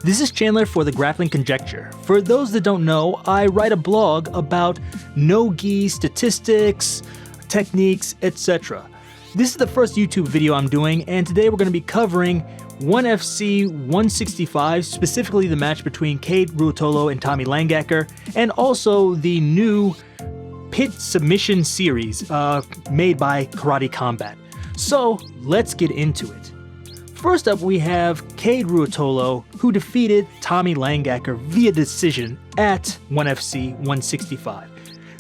This is Chandler for the Grappling Conjecture. For those that don't know, I write a blog about no-gi statistics, techniques, etc. This is the first YouTube video I'm doing, and today we're going to be covering 1FC 165, specifically the match between Kade, Ruotolo, and Tommy Langaker, and also the new pit submission series made by Karate Combat. So let's get into it. First up, we have Kade Ruotolo, who defeated Tommy Langaker via decision at 1FC 165.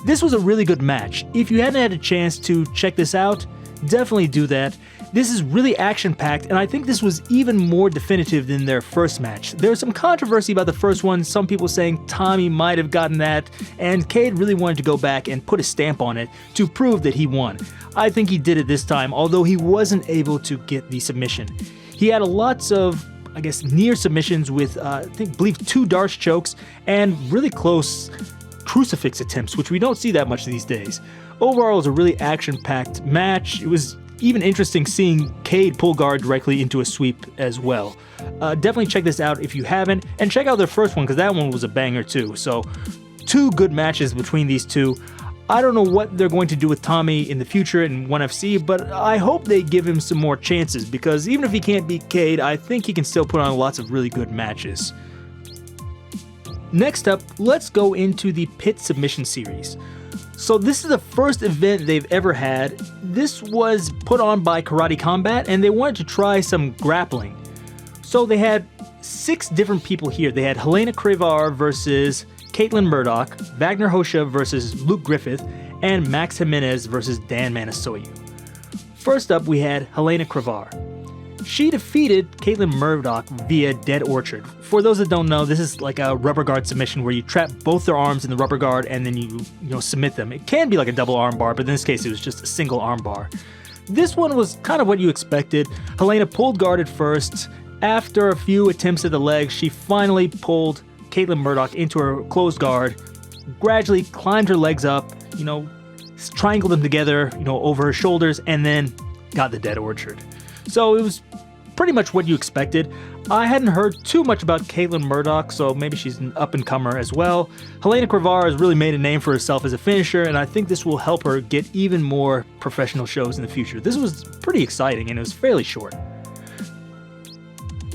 This was a really good match. If you hadn't had a chance to check this out, definitely do that. This is really action-packed, and I think this was even more definitive than their first match. There was some controversy about the first one, some people saying Tommy might have gotten that, and Kade really wanted to go back and put a stamp on it to prove that he won. I think he did it this time, although he wasn't able to get the submission. He had lots of, near submissions with, I believe 2 Darce chokes and really close crucifix attempts, which we don't see that much these days. Overall, it was a really action-packed match. It was even interesting seeing Kade pull guard directly into a sweep as well. Definitely check this out if you haven't, and check out their first one because that one was a banger too. So 2 good matches between these two. I don't know what they're going to do with Tommy in the future in 1FC, but I hope they give him some more chances because even if he can't beat Kade, I think he can still put on lots of really good matches. Next up, let's go into the Pit Submission Series. So this is the first event they've ever had. This was put on by Karate Combat and they wanted to try some grappling. So they had 6 different people here. They had Helena Crevar versus Caitlin Murdoch, Wagner Hosha versus Luke Griffith, and Max Jimenez versus Dan Manasoyu. First up, we had Helena Crevar. She defeated Caitlin Murdoch via Dead Orchard. For those that don't know, this is like a rubber guard submission where you trap both their arms in the rubber guard and then you submit them. It can be like a double arm bar, but in this case it was just a single arm bar. This one was kind of what you expected. Helena pulled guard at first. After a few attempts at the legs, she finally pulled Caitlin Murdoch into her closed guard, gradually climbed her legs up, triangled them together, over her shoulders, and then got the Dead Orchard. So it was pretty much what you expected. I hadn't heard too much about Caitlin Murdoch, so maybe she's an up-and-comer as well. Helena Crevar has really made a name for herself as a finisher, and I think this will help her get even more professional shows in the future. This was pretty exciting, and it was fairly short.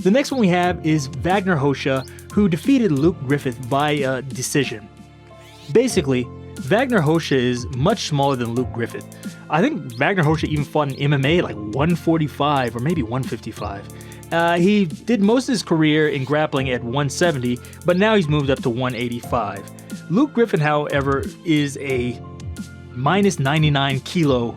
The next one we have is Wagner Hosha, who defeated Luke Griffith by decision. Basically, Wagner Hosha is much smaller than Luke Griffith. I think Wagner Hosha even fought in MMA at like 145 or maybe 155. He did most of his career in grappling at 170, but now he's moved up to 185. Luke Griffith, however, is a minus 99 kilo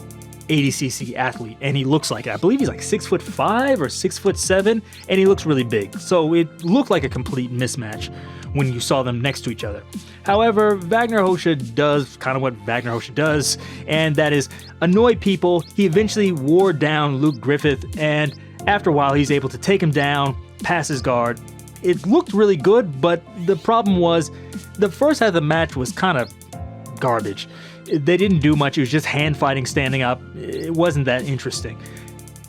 80cc athlete, and he looks like it. I believe he's like 6'5" or 6'7", and he looks really big. So it looked like a complete mismatch when you saw them next to each other. However, Wagner Hosha does kind of what Wagner Hosha does, and that is annoy people. He eventually wore down Luke Griffith, and after a while, he's able to take him down, pass his guard. It looked really good, but the problem was the first half of the match was kind of garbage. They didn't do much. It was just hand fighting, standing up. It wasn't that interesting.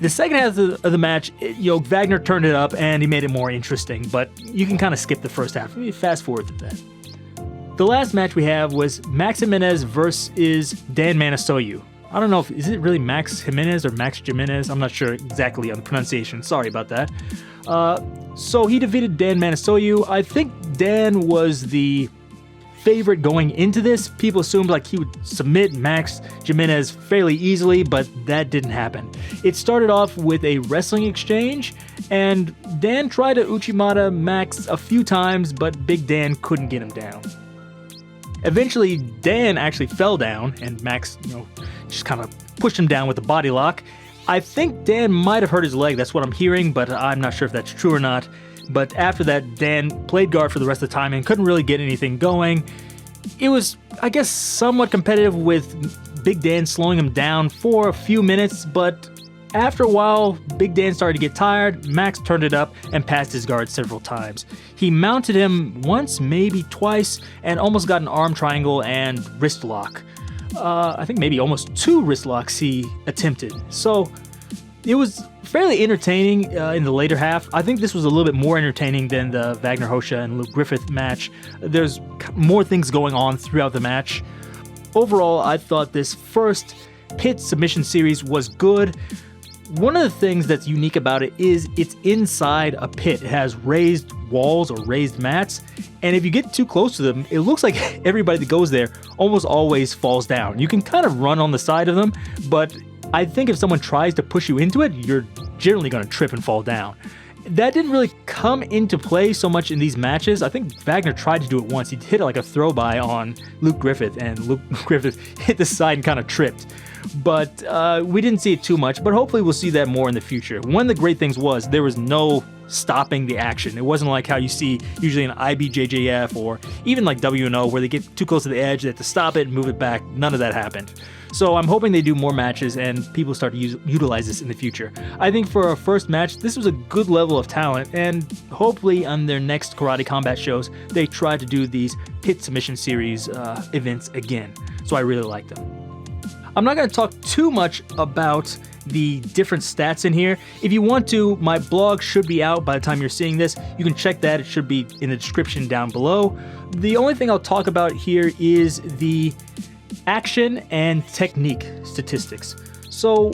The second half of the match, Wagner turned it up and he made it more interesting, but you can kind of skip the first half. Fast forward through that. The last match we have was Max Jimenez versus Dan Manasoyu. I don't know is it really Max Jimenez or Max Jimenez? I'm not sure exactly on the pronunciation. Sorry about that. So he defeated Dan Manasoyu. I think Dan was the favorite going into this. People assumed like he would submit Max Jimenez fairly easily, but that didn't happen. It started off with a wrestling exchange, and Dan tried to Uchimata Max a few times, but Big Dan couldn't get him down. Eventually, Dan actually fell down, and Max, just kind of pushed him down with a body lock. I think Dan might have hurt his leg, that's what I'm hearing, but I'm not sure if that's true or not. But after that, Dan played guard for the rest of the time and couldn't really get anything going. It was, somewhat competitive with Big Dan slowing him down for a few minutes, but after a while, Big Dan started to get tired. Max turned it up and passed his guard several times. He mounted him once, maybe twice, and almost got an arm triangle and wrist lock. I think maybe almost 2 wrist locks he attempted. So It was fairly entertaining in the later half. I think this was a little bit more entertaining than the Wagner Hosha and Luke Griffith match. There's more things going on throughout the match. Overall, I thought this first pit submission series was good. One of the things that's unique about it is it's inside a pit. It has raised walls or raised mats, and if you get too close to them, it looks like everybody that goes there almost always falls down. You can kind of run on the side of them, but I think if someone tries to push you into it, you're generally going to trip and fall down. That didn't really come into play so much in these matches. I think Wagner tried to do it once. He hit like a throw by on Luke Griffith, and Luke Griffith hit the side and kind of tripped. But we didn't see it too much, but hopefully we'll see that more in the future. One of the great things was there was no stopping the action. It wasn't like how you see usually in IBJJF or even like WNO where they get too close to the edge, they have to stop it and move it back. None of that happened. So I'm hoping they do more matches and people start to utilize this in the future. I think for our first match, this was a good level of talent, and hopefully on their next Karate Combat shows, they try to do these pit submission series events again. So I really like them. I'm not going to talk too much about the different stats in here. If you want to, my blog should be out by the time you're seeing this. You can check that. It should be in the description down below. The only thing I'll talk about here is the action and technique statistics. So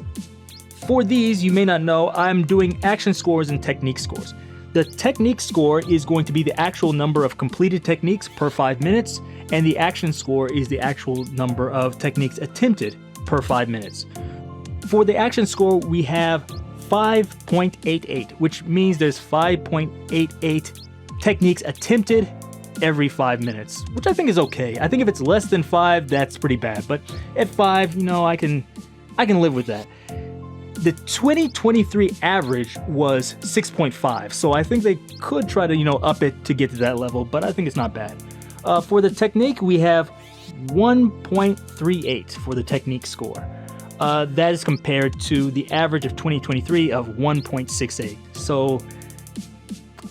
for these, you may not know, I'm doing action scores and technique scores. The technique score is going to be the actual number of completed techniques per 5 minutes, and the action score is the actual number of techniques attempted per 5 minutes. For the action score, we have 5.88, which means there's 5.88 techniques attempted every 5 minutes, which I think is okay. I think if it's less than 5, that's pretty bad, but at 5, you know, I can live with that. The 2023 average was 6.5, so I think they could try to, up it to get to that level, but I think it's not bad. For the technique, we have 1.38 for the technique score. That is compared to the average of 2023 of 1.68. So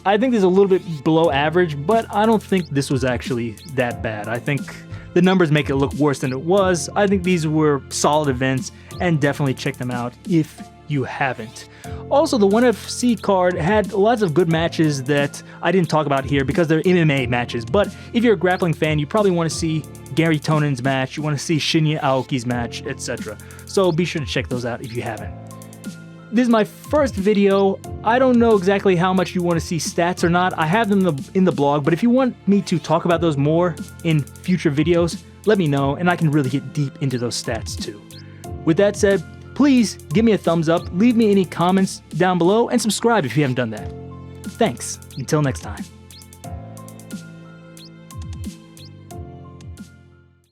I think this is a little bit below average, but I don't think this was actually that bad. I think the numbers make it look worse than it was. I think these were solid events, and definitely check them out if you haven't. Also, the 1FC card had lots of good matches that I didn't talk about here because they're MMA matches, but if you're a grappling fan, you probably want to see Gary Tonen's match, you want to see Shinya Aoki's match, etc. So be sure to check those out if you haven't. This is my first video. I don't know exactly how much you want to see stats or not. I have them in the blog, but if you want me to talk about those more in future videos, let me know, and I can really get deep into those stats too. With that said, please give me a thumbs up, leave me any comments down below, and subscribe if you haven't done that. Thanks. Until next time.